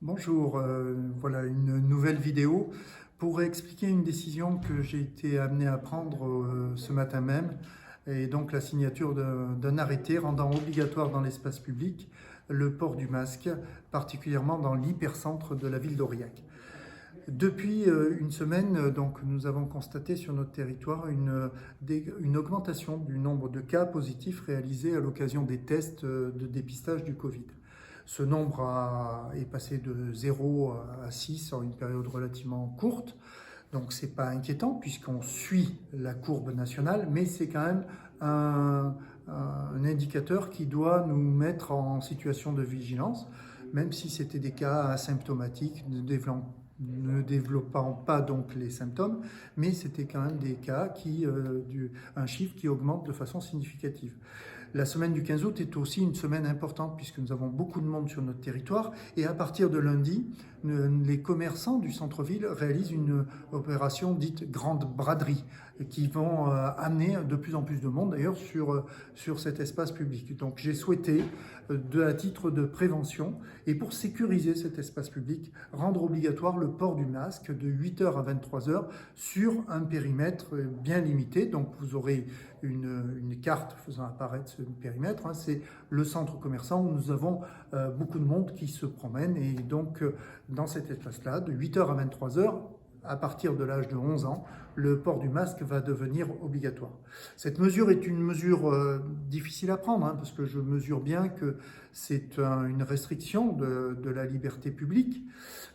Bonjour, voilà une nouvelle vidéo pour expliquer une décision que j'ai été amené à prendre ce matin même, et donc la signature d'un arrêté rendant obligatoire dans l'espace public le port du masque, particulièrement dans l'hypercentre de la ville d'Aurillac. Depuis une semaine, donc, nous avons constaté sur notre territoire une augmentation du nombre de cas positifs réalisés à l'occasion des tests de dépistage du Covid. Ce nombre est passé de 0 à 6 en une période relativement courte. Donc c'est pas inquiétant puisqu'on suit la courbe nationale, mais c'est quand même un indicateur qui doit nous mettre en situation de vigilance, même si c'était des cas asymptomatiques, ne développant pas donc les symptômes, mais c'était quand même des cas un chiffre qui augmente de façon significative. La semaine du 15 août est aussi une semaine importante puisque nous avons beaucoup de monde sur notre territoire et à partir de lundi, les commerçants du centre-ville réalisent une opération dite grande braderie qui vont amener de plus en plus de monde d'ailleurs sur cet espace public. Donc j'ai souhaité, à titre de prévention et pour sécuriser cet espace public, rendre obligatoire le port du masque de 8h à 23h sur un périmètre bien limité. Donc vous aurez une carte faisant apparaître ce périmètre, hein. C'est le centre commerçant où nous avons beaucoup de monde qui se promène et donc dans cet espace-là, de 8h à 23h, à partir de l'âge de 11 ans, le port du masque va devenir obligatoire. Cette mesure est une mesure difficile à prendre, hein, parce que je mesure bien que c'est une restriction de la liberté publique,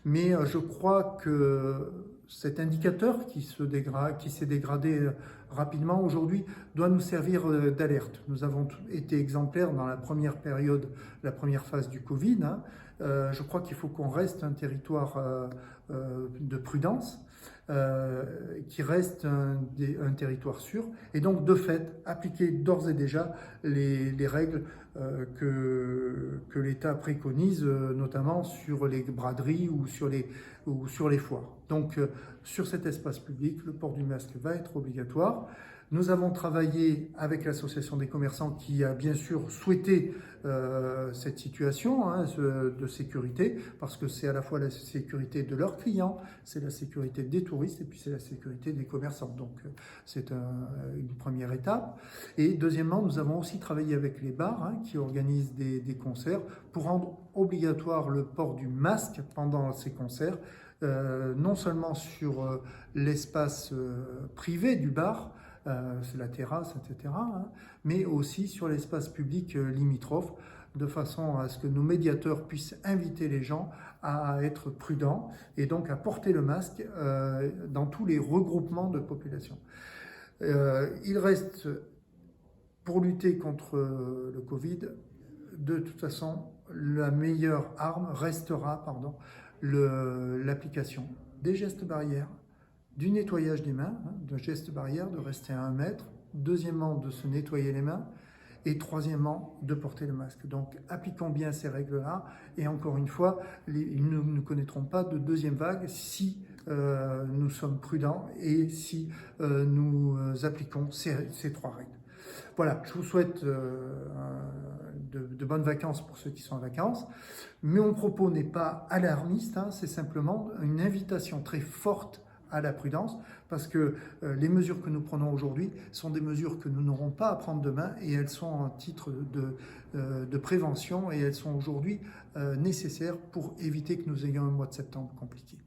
mais je crois que cet indicateur qui s'est dégradé rapidement aujourd'hui doit nous servir d'alerte. Nous avons été exemplaires dans la première période, la première phase du Covid, hein. Je crois qu'il faut qu'on reste un territoire de prudence, qui reste un territoire sûr, et donc de fait appliquer d'ores et déjà les règles que l'État préconise, notamment sur les braderies ou sur les foires. Donc sur cet espace public, le port du masque va être obligatoire. Nous avons travaillé avec l'association des commerçants qui a bien sûr souhaité cette situation, hein, de sécurité, parce que c'est à la fois la sécurité de leurs clients, c'est la sécurité des touristes et puis c'est la sécurité des commerçants. Donc c'est une première étape. Et deuxièmement, nous avons aussi travaillé avec les bars, hein, qui organisent des concerts pour rendre obligatoire le port du masque pendant ces concerts, non seulement sur l'espace privé du bar, c'est la terrasse, etc., hein, mais aussi sur l'espace public limitrophe, de façon à ce que nos médiateurs puissent inviter les gens à être prudents et donc à porter le masque dans tous les regroupements de population. Il reste, pour lutter contre le Covid, de toute façon, la meilleure arme restera, l'application des gestes barrières, du nettoyage des mains, hein, de gestes barrières, de rester à 1 mètre. Deuxièmement, de se nettoyer les mains. Et troisièmement, de porter le masque. Donc, appliquons bien ces règles-là. Et encore une fois, nous ne connaîtrons pas de deuxième vague si nous sommes prudents et si nous appliquons ces 3 règles. Voilà, je vous souhaite de bonnes vacances pour ceux qui sont en vacances. Mais mon propos n'est pas alarmiste, hein, c'est simplement une invitation très forte à la prudence, parce que les mesures que nous prenons aujourd'hui sont des mesures que nous n'aurons pas à prendre demain, et elles sont un titre de prévention, et elles sont aujourd'hui nécessaires pour éviter que nous ayons un mois de septembre compliqué.